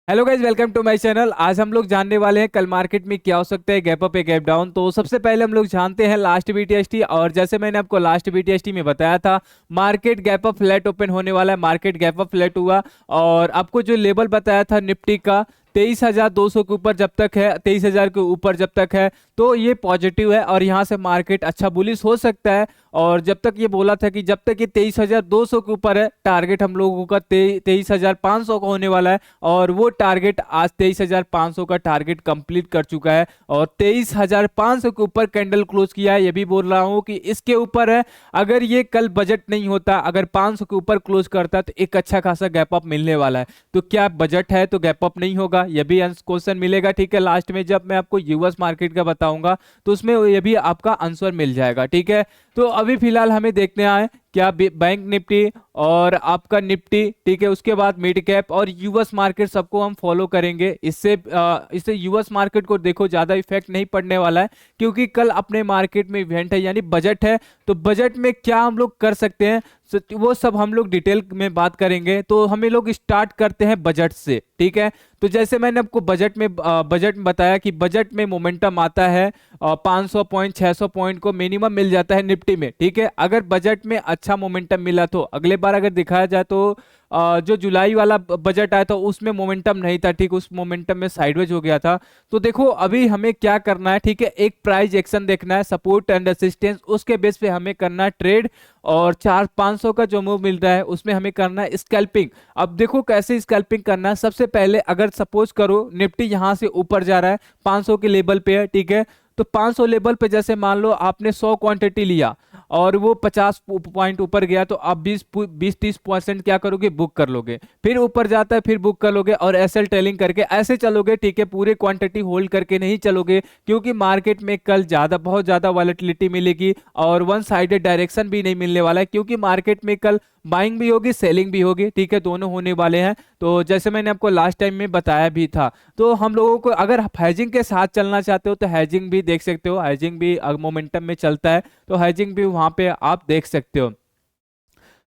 Hello guys, welcome to my channel. आज हम लोग जानने वाले हैं कल मार्केट में क्या हो सकता है, गैप अप या गैप डाउन। तो सबसे पहले हम लोग जानते हैं लास्ट बीटीएसटी। और जैसे मैंने आपको लास्ट बीटीएसटी में बताया था, market gap up flat open होने वाला है। मार्केट गैप अप फ्लैट हुआ और आपको जो लेवल बताया था निफ्टी का 23,200 के ऊपर जब तक है, 23,000 के ऊपर जब तक है तो ये पॉजिटिव है और यहाँ से मार्केट अच्छा बुलिश हो सकता है। और जब तक ये बोला था कि जब तक ये 23,200 के ऊपर है, टारगेट हम लोगों का 23,500 का होने वाला है। और वो टारगेट आज 23,500 का टारगेट कंप्लीट कर चुका है और 23,500 के ऊपर कैंडल क्लोज किया है। ये भी बोल रहा हूँ कि इसके ऊपर है। अगर ये कल बजट नहीं होता, अगर 500 के ऊपर क्लोज करता तो एक अच्छा खासा गैप अप मिलने वाला है। तो क्या बजट है तो गैप अप नहीं होगा? ये भी क्वेश्चन मिलेगा। ठीक है, लास्ट में जब मैं आपको यूएस मार्केट का बताऊंगा तो उसमें ये भी आपका आंसर मिल जाएगा। ठीक है, तो अभी फिलहाल हमें देखने आए क्या बैंक निफ्टी और आपका निफ्टी, ठीक है, उसके बाद मिड कैप और यूएस मार्केट सबको हम फॉलो करेंगे। इससे यूएस मार्केट को देखो ज्यादा इफेक्ट नहीं पड़ने वाला है, क्योंकि कल अपने मार्केट में इवेंट है यानी बजट है। तो बजट में क्या हम लोग कर सकते हैं वो सब हम लोग डिटेल में बात करेंगे। तो हमें लोग स्टार्ट करते हैं बजट से। ठीक है, तो जैसे मैंने आपको बजट में बताया कि बजट में मोमेंटम आता है 500 पॉइंट 600 पॉइंट को मिनिमम मिल जाता है निफ्टी में। ठीक है, अगर बजट में अच्छा मोमेंटम मिला तो अगले बार अगर दिखाया जाए तो जो जुलाई वाला बजट आया था उसमें मोमेंटम नहीं था। ठीक, उस मोमेंटम में साइडवेज हो गया था। तो देखो अभी हमें क्या करना है, ठीक है, एक प्राइस एक्शन देखना है, सपोर्ट एंड रेसिस्टेंस, उसके बेस पे हमें करना है ट्रेड। और 400-500 का जो मूव मिल रहा है उसमें हमें करना है स्कैल्पिंग। अब देखो कैसे स्कैल्पिंग करना है। सबसे पहले अगर सपोज करो निफ्टी यहां से ऊपर जा रहा है, 500 के लेवल पे है, ठीक है, तो 500 लेवल पे जैसे मान लो आपने 100 क्वांटिटी लिया और वो 50 पॉइंट ऊपर गया तो आप 20-30% क्या करोगे, बुक कर लोगे। फिर ऊपर जाता है फिर बुक कर लोगे और एसएल टेलिंग करके ऐसे चलोगे। ठीक है, पूरे क्वांटिटी होल्ड करके नहीं चलोगे, क्योंकि मार्केट में कल बहुत ज्यादा वॉलेटिलिटी मिलेगी और वन साइडेड डायरेक्शन भी नहीं मिलने वाला है, क्योंकि मार्केट में कल बाइंग भी होगी सेलिंग भी होगी। ठीक है, दोनों होने वाले हैं। तो जैसे मैंने आपको लास्ट टाइम में बताया भी था, तो हम लोगों को अगर हेजिंग के साथ चलना चाहते हो तो हेजिंग भी देख सकते हो। हेजिंग भी मोमेंटम में चलता है तो हेजिंग भी वहां पे आप देख सकते हो।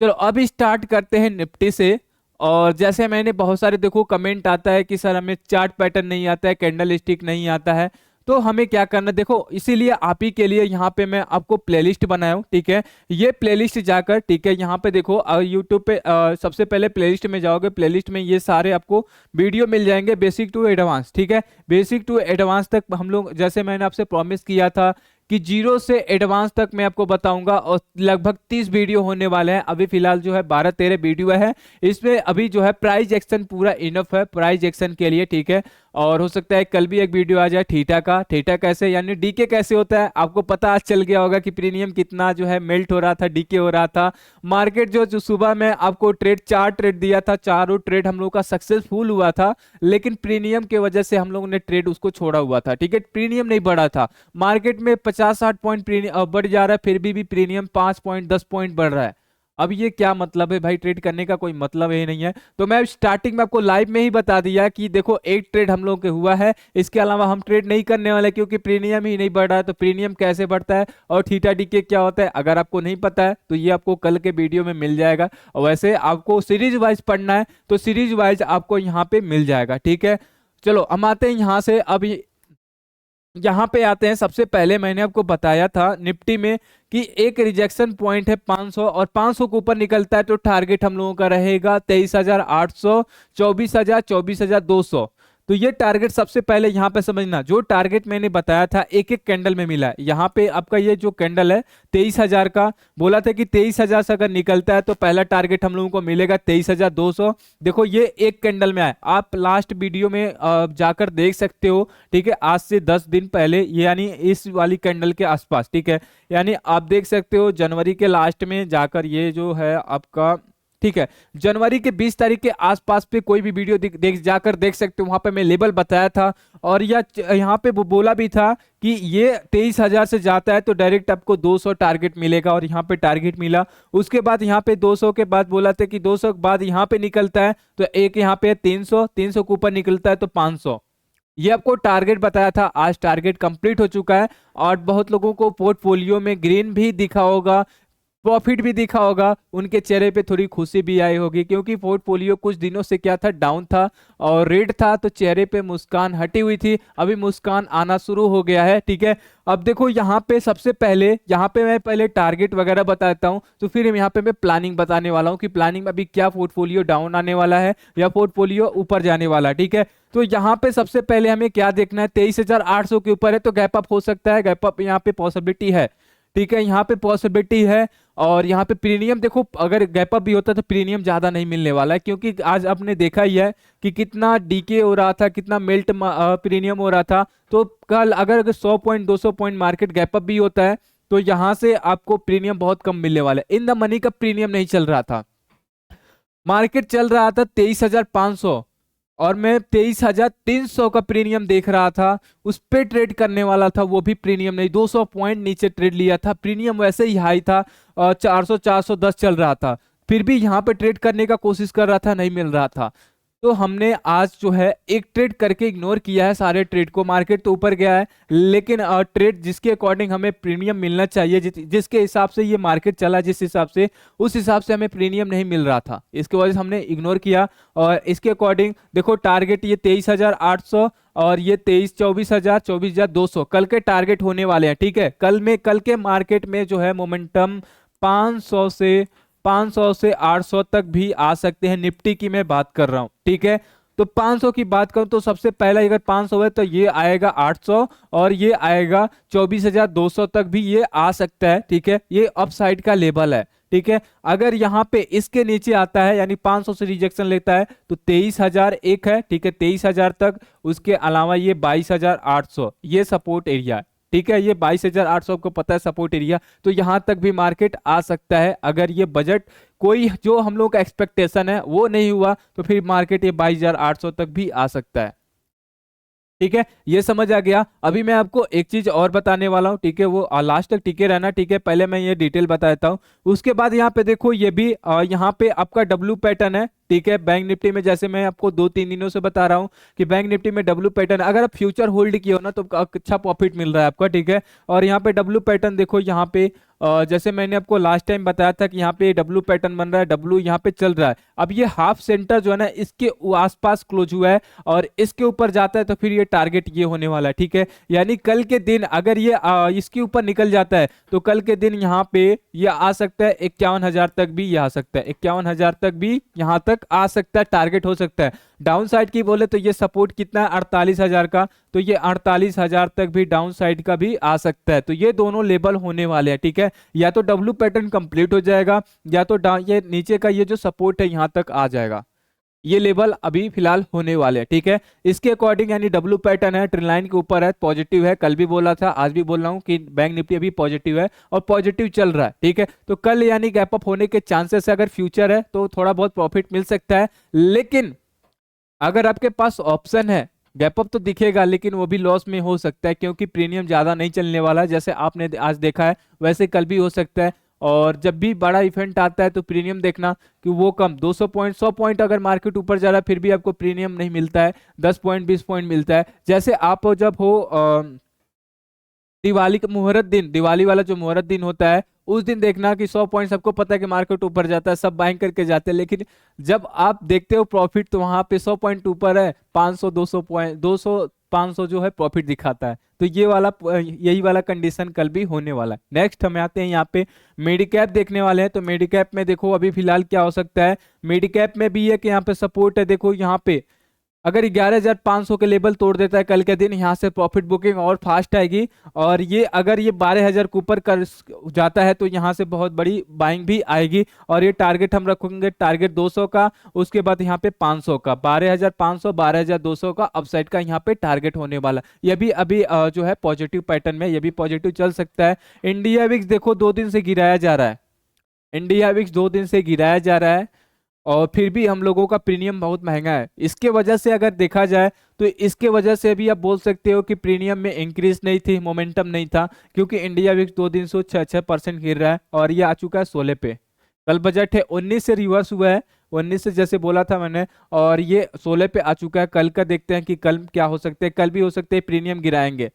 चलो अभी स्टार्ट करते हैं निफ्टी से। और जैसे मैंने बहुत सारे देखो कमेंट आता है कि सर हमें चार्ट पैटर्न नहीं आता है, कैंडल स्टिक नहीं आता है। तो हमें क्या करना, देखो इसीलिए आप ही के लिए यहाँ पे मैं आपको प्लेलिस्ट बनाया हूँ। ठीक है, ये प्लेलिस्ट जाकर, ठीक है, यहाँ पे देखो यूट्यूब पे सबसे पहले प्लेलिस्ट में जाओगे, प्लेलिस्ट में ये सारे आपको वीडियो मिल जाएंगे बेसिक टू एडवांस। ठीक है, बेसिक टू एडवांस तक हम लोग, जैसे मैंने आपसे प्रॉमिस किया था कि जीरो से एडवांस तक मैं आपको बताऊंगा और लगभग 30 वीडियो होने वाले हैं। अभी फिलहाल जो है 12-13 वीडियो है। इसमें अभी जो है प्राइस एक्शन पूरा इनफ है प्राइस एक्शन के लिए। ठीक है, और हो सकता है कल भी एक वीडियो आ जाए थीटा का। थीटा कैसे यानी डीके कैसे होता है आपको पता आज चल गया होगा कि प्रीमियम कितना जो है मेल्ट हो रहा था, डीके हो रहा था। मार्केट जो सुबह में आपको चार ट्रेड दिया था, चारों ट्रेड हम लोग का सक्सेसफुल हुआ था, लेकिन प्रीमियम की वजह से हम लोगों ने ट्रेड उसको छोड़ा हुआ था। ठीक है, प्रीमियम नहीं बढ़ा था। मार्केट में 50-60 पॉइंट बढ़ जा रहा है, फिर भी प्रीमियम 5 पॉइंट 10 पॉइंट बढ़ रहा है। अब ये क्या मतलब है भाई, ट्रेड करने का कोई मतलब ही नहीं है। तो मैं स्टार्टिंग में आपको लाइव में ही बता दिया कि देखो एक ट्रेड हम लोग के हुआ है, इसके अलावा हम ट्रेड नहीं करने वाले, क्योंकि प्रीमियम ही नहीं बढ़ रहा है। तो प्रीमियम कैसे बढ़ता है और थीटा डीके क्या होता है, अगर आपको नहीं पता है तो ये आपको कल के वीडियो में मिल जाएगा। और वैसे आपको सीरीज वाइज पढ़ना है तो सीरीज वाइज आपको यहाँ पे मिल जाएगा। ठीक है, चलो हम आते हैं यहाँ से। अब यहाँ पे आते हैं। सबसे पहले मैंने आपको बताया था निफ्टी में कि एक रिजेक्शन पॉइंट है 500 और 500 के ऊपर निकलता है तो टारगेट हम लोगों का रहेगा 23,800, 24,000, 24,200। तो ये टारगेट सबसे पहले यहाँ पे समझना। जो टारगेट मैंने बताया था एक एक कैंडल में मिला है। यहाँ पे आपका ये जो कैंडल है 23,000 का, बोला था कि 23,000 से अगर निकलता है तो पहला टारगेट हम लोगों को मिलेगा 23,200। देखो ये एक कैंडल में आए, आप लास्ट वीडियो में जाकर देख सकते हो। ठीक है, आज से 10 दिन पहले यानी इस वाली कैंडल के आसपास। ठीक है, यानी आप देख सकते हो जनवरी के लास्ट में जाकर ये जो है आपका, ठीक है, जनवरी के 20 तारीख के आसपास पे कोई भी वीडियो जाकर देख सकते हो। वहां पे मैं लेवल बताया था और यहाँ पे वो बोला भी था कि ये 23,000 से जाता है तो डायरेक्ट आपको 200 टारगेट मिलेगा और यहाँ पे टारगेट मिला। उसके बाद यहाँ पे 200 के बाद बोला था कि 200 के बाद यहाँ पे निकलता है तो एक यहाँ पे 300, 300 के ऊपर निकलता है तो 500। ये आपको टारगेट बताया था, आज टारगेट कंप्लीट हो चुका है और बहुत लोगों को पोर्टफोलियो में ग्रीन भी दिखा होगा। प्रॉफिट भी दिखा होगा, उनके चेहरे पे थोड़ी खुशी भी आई होगी, क्योंकि पोर्टफोलियो कुछ दिनों से क्या था, डाउन था और रेड था, तो चेहरे पे मुस्कान हटी हुई थी, अभी मुस्कान आना शुरू हो गया है। ठीक है, अब देखो यहाँ पे सबसे पहले, यहाँ पे मैं पहले टारगेट वगैरह बताता हूँ, तो फिर यहाँ पे मैं प्लानिंग बताने वाला हूँ कि प्लानिंग में अभी क्या पोर्टफोलियो डाउन आने वाला है या पोर्टफोलियो ऊपर जाने वाला है। ठीक है, तो यहाँ पे सबसे पहले हमें क्या देखना है, 23,800 के ऊपर है तो गैप अप हो सकता है, गैप अप यहाँ पे पॉसिबिलिटी है। ठीक है, यहाँ पे पॉसिबिलिटी है। और यहाँ पे प्रीमियम देखो, अगर गैप अप भी होता तो प्रीमियम ज्यादा नहीं मिलने वाला है, क्योंकि आज आपने देखा ही है कि कितना डीके हो रहा था, कितना मेल्ट प्रीमियम हो रहा था। तो कल अगर 100 point 200 point market gap up भी होता है तो यहाँ से आपको प्रीमियम बहुत कम मिलने वाला है। इन द मनी का प्रीमियम नहीं चल रहा था, मार्केट चल रहा था 23,500 और मैं 23,300 का प्रीमियम देख रहा था, उस पे ट्रेड करने वाला था, वो भी प्रीमियम नहीं, 200 पॉइंट नीचे ट्रेड लिया था, प्रीमियम वैसे ही हाई था, 400 410 चल रहा था, फिर भी यहाँ पे ट्रेड करने का कोशिश कर रहा था, नहीं मिल रहा था। तो हमने आज जो है एक ट्रेड करके इग्नोर किया है सारे ट्रेड को, मार्केट तो ऊपर गया है लेकिन ट्रेड जिसके अकॉर्डिंग हमें प्रीमियम मिलना चाहिए, जिसके हिसाब से ये मार्केट चला, जिस हिसाब से, उस हिसाब से हमें प्रीमियम नहीं मिल रहा था, इसके वजह से हमने इग्नोर किया। और इसके अकॉर्डिंग देखो टारगेट ये 23,800 और ये 24,000 24,200 कल के टारगेट होने वाले हैं। ठीक है, कल के मार्केट में जो है मोमेंटम 500 से 800 तक भी आ सकते हैं, निफ्टी की मैं बात कर रहा हूं। ठीक है, तो 500 की बात करूं तो सबसे पहला अगर 500 है तो ये आएगा 800 और ये आएगा 24,200 तक भी ये आ सकता है। ठीक है, ये अपसाइड का लेवल है। ठीक है, अगर यहाँ पे इसके नीचे आता है यानी 500 से रिजेक्शन लेता है तो 23,000 एक है। ठीक है, 23,000 तक, उसके अलावा ये 22,800 ये सपोर्ट एरिया है। ठीक है, ये 22,800 आपको पता है सपोर्ट एरिया, तो यहां तक भी मार्केट आ सकता है। अगर ये बजट कोई जो हम लोग का एक्सपेक्टेशन है वो नहीं हुआ तो फिर मार्केट ये 22,800 तक भी आ सकता है। ठीक है, ये समझ आ गया। अभी मैं आपको एक चीज और बताने वाला हूँ, ठीक है, वो लास्ट तक टिके रहना। ठीक है, पहले मैं ये डिटेल बता देता हूँ, उसके बाद यहाँ पे देखो ये भी यहाँ पे आपका डब्ल्यू पैटर्न है। ठीक है, बैंक निफ्टी में जैसे मैं आपको 2-3 दिनों से बता रहा हूँ कि बैंक निफ्टी में डब्ल्यू पैटर्न, अगर आप फ्यूचर होल्ड किए हो ना तो अच्छा प्रॉफिट मिल रहा है आपका। ठीक है, और यहाँ पे डब्ल्यू पैटर्न देखो, यहाँ पे जैसे मैंने आपको लास्ट टाइम बताया था कि यहाँ पे डब्ल्यू पैटर्न बन रहा है, डब्ल्यू यहाँ पे चल रहा है। अब ये हाफ सेंटर जो है ना इसके आसपास क्लोज हुआ है और इसके ऊपर जाता है तो फिर ये टारगेट ये होने वाला है। ठीक है, यानी कल के दिन अगर ये इसके ऊपर निकल जाता है तो कल के दिन यहाँ पे ये आ सकता है 51,000 तक भी, ये आ सकता है 51,000 तक भी, यहाँ तक आ सकता है, टारगेट हो सकता है। डाउन साइड की बोले तो ये सपोर्ट कितना है 48,000 का, तो ये 48,000 तक भी डाउन साइड का भी आ सकता है। तो ये दोनों लेवल होने वाले हैं। ठीक है, या तो डब्ल्यू पैटर्न कंप्लीट हो जाएगा या तो ये नीचे का ये जो सपोर्ट है यहाँ तक आ जाएगा, ये लेवल अभी फिलहाल होने वाले हैं। ठीक है, इसके अकॉर्डिंग यानी डब्ल्यू पैटर्न है, ट्रेंड लाइन के ऊपर है, पॉजिटिव है, कल भी बोला था आज भी बोल रहा हूं कि बैंक निफ्टी अभी पॉजिटिव है और पॉजिटिव चल रहा है। ठीक है, तो कल यानी गैप अप होने के चांसेस है, अगर फ्यूचर है तो थोड़ा बहुत प्रॉफिट मिल सकता है। लेकिन अगर आपके पास ऑप्शन है, गैप अप तो दिखेगा लेकिन वो भी लॉस में हो सकता है, क्योंकि प्रीमियम ज्यादा नहीं चलने वाला है, जैसे आपने आज देखा है वैसे कल भी हो सकता है। और जब भी बड़ा इवेंट आता है तो प्रीमियम देखना कि वो कम 200 पॉइंट 100 पॉइंट अगर मार्केट ऊपर जा रहा है फिर भी आपको प्रीमियम नहीं मिलता है, 10 पॉइंट 20 पॉइंट मिलता है। जैसे आप जब हो दिवाली का मुहूर्त दिन, दिवाली वाला जो मुहूर्त दिन होता है उस दिन देखना कि 100 पॉइंट, सबको पता है कि मार्केट ऊपर जाता है, सब बाइंग करके जाते हैं, लेकिन जब आप देखते हो प्रॉफिट तो वहां पे 100 पॉइंट ऊपर है, 500 200 पॉइंट 200 500 जो है प्रॉफिट दिखाता है। तो ये वाला यही वाला कंडीशन कल भी होने वाला है। नेक्स्ट हमें आते हैं यहाँ पे मेडिकैप देखने वाले हैं। तो मेडिकैप में देखो अभी फिलहाल क्या हो सकता है, मेडिकैप में भी है कि यहाँ पे सपोर्ट है, देखो यहाँ पे अगर 11,500 के लेवल तोड़ देता है कल के दिन, यहाँ से प्रॉफिट बुकिंग और फास्ट आएगी। और ये अगर ये 12,000 के ऊपर कर जाता है तो यहाँ से बहुत बड़ी बाइंग भी आएगी। और ये टारगेट हम रखेंगे टारगेट 200 का, उसके बाद यहाँ पे 500 का, 12,500 12,200 का अपसाइड का यहाँ पे टारगेट होने वाला। ये भी अभी जो है पॉजिटिव पैटर्न में, ये भी पॉजिटिव चल सकता है। इंडिया विक्स देखो 2 दिन से गिराया जा रहा है, इंडिया विक्स 2 दिन से गिराया जा रहा है और फिर भी हम लोगों का प्रीमियम बहुत महंगा है। इसके वजह से अगर देखा जाए तो इसके वजह से भी आप बोल सकते हो कि प्रीमियम में इंक्रीज नहीं थी, मोमेंटम नहीं था, क्योंकि इंडिया विक्स 2 दिन से 6% गिर रहा है और ये आ चुका है 16 पे। कल बजट है 19 से रिवर्स हुआ है, 19 से जैसे बोला था मैंने, और ये 16 पे आ चुका है। कल का देखते हैं कि कल क्या हो सकता है, कल भी हो सकता है प्रीमियम गिराएंगे।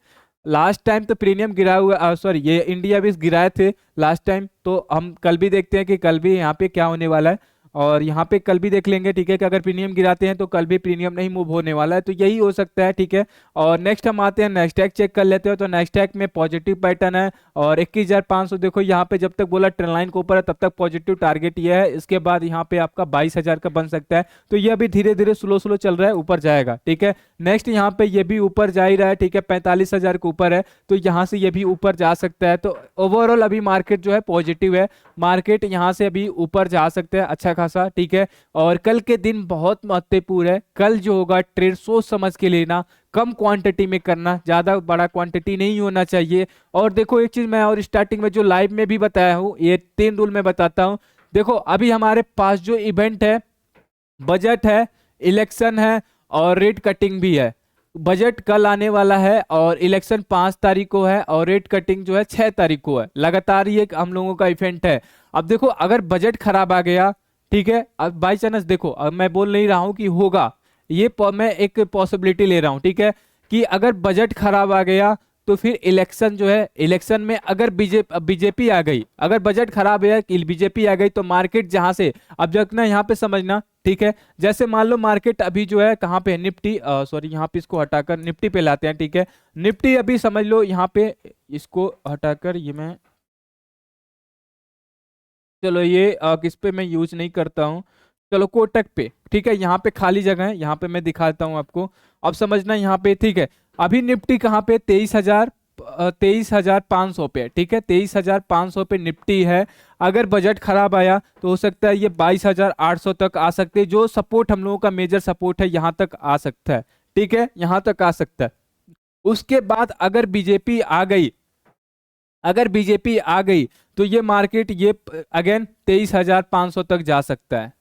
लास्ट टाइम तो प्रीमियम गिरा हुआ, सॉरी ये इंडिया भी गिराए थे लास्ट टाइम। तो हम कल भी देखते हैं कि कल भी यहाँ पे क्या होने वाला है, और यहाँ पे कल भी देख लेंगे, ठीक है, कि अगर प्रीमियम गिराते हैं तो कल भी प्रीमियम नहीं मूव होने वाला है, तो यही हो सकता है, ठीक है। और नेक्स्ट हम आते हैं नेस्डैक चेक कर लेते हैं। तो नेस्डैक में पॉजिटिव पैटर्न है और 21,500 देखो यहाँ पे जब तक बोला ट्रेंड लाइन के ऊपर है तब तक पॉजिटिव टारगेट ये है। इसके बाद यहाँ पे आपका 22,000 का बन सकता है। तो ये अभी धीरे धीरे स्लो स्लो चल रहा है, ऊपर जाएगा, ठीक है। नेक्स्ट यहाँ पे ये भी ऊपर जा ही रहा है, ठीक है, 45,000 के ऊपर है, तो यहाँ से ये भी ऊपर जा सकता है। तो ओवरऑल अभी मार्केट जो है पॉजिटिव है, मार्केट यहाँ से अभी ऊपर जा सकते हैं अच्छा खासा, ठीक है। और कल के दिन बहुत महत्वपूर्ण है, कल जो होगा ट्रेड सोच समझ के लेना, कम क्वांटिटी में करना, ज्यादा बड़ा क्वांटिटी नहीं होना चाहिए। और देखो एक चीज मैं और स्टार्टिंग में जो लाइव में भी बताया हूँ, ये 3 रूल में बताता हूँ। देखो अभी हमारे पास जो इवेंट है, बजट है, इलेक्शन है और रेट कटिंग भी है। बजट कल आने वाला है और इलेक्शन 5 तारीख को है और रेट कटिंग जो है 6 तारीख को है। लगातार ये हम लोगों का इवेंट है। अब देखो अगर बजट खराब आ गया, ठीक है, अब बाई चांस देखो, अब मैं बोल नहीं रहा हूं कि होगा, ये मैं एक पॉसिबिलिटी ले रहा हूं, ठीक है, कि अगर बजट खराब आ गया तो फिर इलेक्शन जो है, इलेक्शन में अगर बीजेपी आ गई, अगर बजट खराब है कि बीजेपी आ गई तो मार्केट जहां से, अब देखना यहाँ पे समझना, ठीक है, जैसे मान लो मार्केट अभी जो है कहाँ पे है, निफ्टी, सॉरी यहाँ पे इसको हटाकर निफ्टी पे लाते हैं, ठीक है। निफ्टी अभी समझ लो यहाँ पे, इसको हटाकर ये मैं, चलो ये किस पे मैं यूज नहीं करता हूँ, चलो कोटक पे, ठीक है, यहाँ पे खाली जगह है, यहाँ पे मैं दिखाता हूँ आपको, अब समझना यहाँ पे, ठीक है। अभी निफ्टी कहाँ पे, 23,500 पे, ठीक है, 23,500 पे निफ्टी है। अगर बजट खराब आया तो हो सकता है ये 22,800 तक आ सकते हैं, जो सपोर्ट हम लोगों का मेजर सपोर्ट है यहाँ तक आ सकता है, ठीक है, यहाँ तक आ सकता है। उसके बाद अगर बीजेपी आ गई, अगर बीजेपी आ गई तो ये मार्केट ये अगेन 23,500 तक जा सकता है,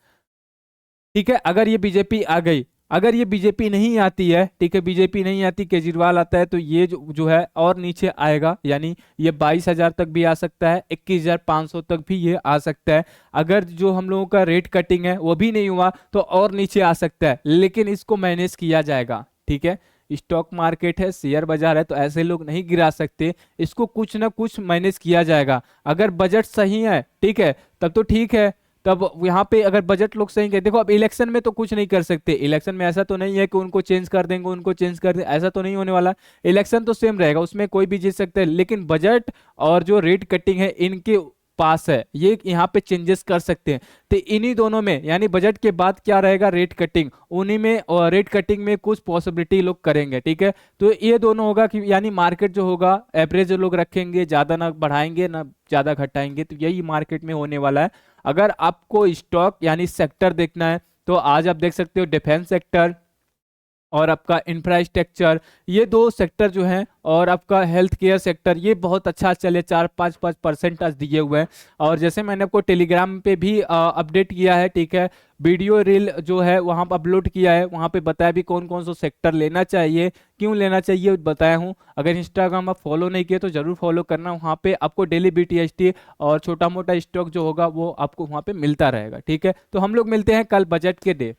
ठीक है, अगर ये बीजेपी आ गई। अगर ये बीजेपी नहीं आती है, ठीक है, बीजेपी नहीं आती, केजरीवाल आता है, तो ये जो है और नीचे आएगा, यानी ये 22,000 तक भी आ सकता है, 21,500 तक भी ये आ सकता है। अगर जो हम लोगों का रेट कटिंग है वो भी नहीं हुआ तो और नीचे आ सकता है, लेकिन इसको मैनेज किया जाएगा, ठीक है। स्टॉक मार्केट है, शेयर बाजार है, तो ऐसे लोग नहीं गिरा सकते, इसको कुछ ना कुछ मैनेज किया जाएगा। अगर बजट सही है, ठीक है, तब तो ठीक है, तब यहाँ पे अगर बजट लोग सही है, देखो अब इलेक्शन में तो कुछ नहीं कर सकते, इलेक्शन में ऐसा तो नहीं है कि उनको चेंज कर देंगे, उनको चेंज कर देंगे, ऐसा तो नहीं होने वाला। इलेक्शन तो सेम रहेगा, उसमें कोई भी जीत सकता है, लेकिन बजट और जो रेट कटिंग है इनके पास है, ये यहाँ पे चेंजेस कर सकते हैं। तो इन्हीं दोनों में, यानी बजट के बाद क्या रहेगा, रेट कटिंग, उन्हीं में, और रेट कटिंग में कुछ पॉसिबिलिटी लोग करेंगे, ठीक है। तो ये दोनों होगा कि यानी मार्केट जो होगा एवरेज लोग रखेंगे, ज्यादा ना बढ़ाएंगे ना ज्यादा घटाएंगे, तो यही मार्केट में होने वाला है। अगर आपको स्टॉक यानी सेक्टर देखना है तो आज आप देख सकते हो डिफेंस सेक्टर और आपका इंफ्रास्ट्रक्चर, ये 2 सेक्टर जो हैं, और आपका हेल्थ केयर सेक्टर, ये बहुत अच्छा चले, 4-5% आज दिए हुए हैं। और जैसे मैंने आपको टेलीग्राम पे भी अपडेट किया है, ठीक है, वीडियो रील जो है वहाँ पर अपलोड किया है, वहाँ पे बताया भी कौन कौन सा सेक्टर लेना चाहिए, क्यों लेना चाहिए बताया हूँ। अगर इंस्टाग्राम आप फॉलो नहीं किए तो जरूर फॉलो करना, वहाँ पे आपको डेली BTST और छोटा मोटा स्टॉक जो होगा वो आपको वहाँ पे मिलता रहेगा, ठीक है। तो हम लोग मिलते हैं कल बजट के डे।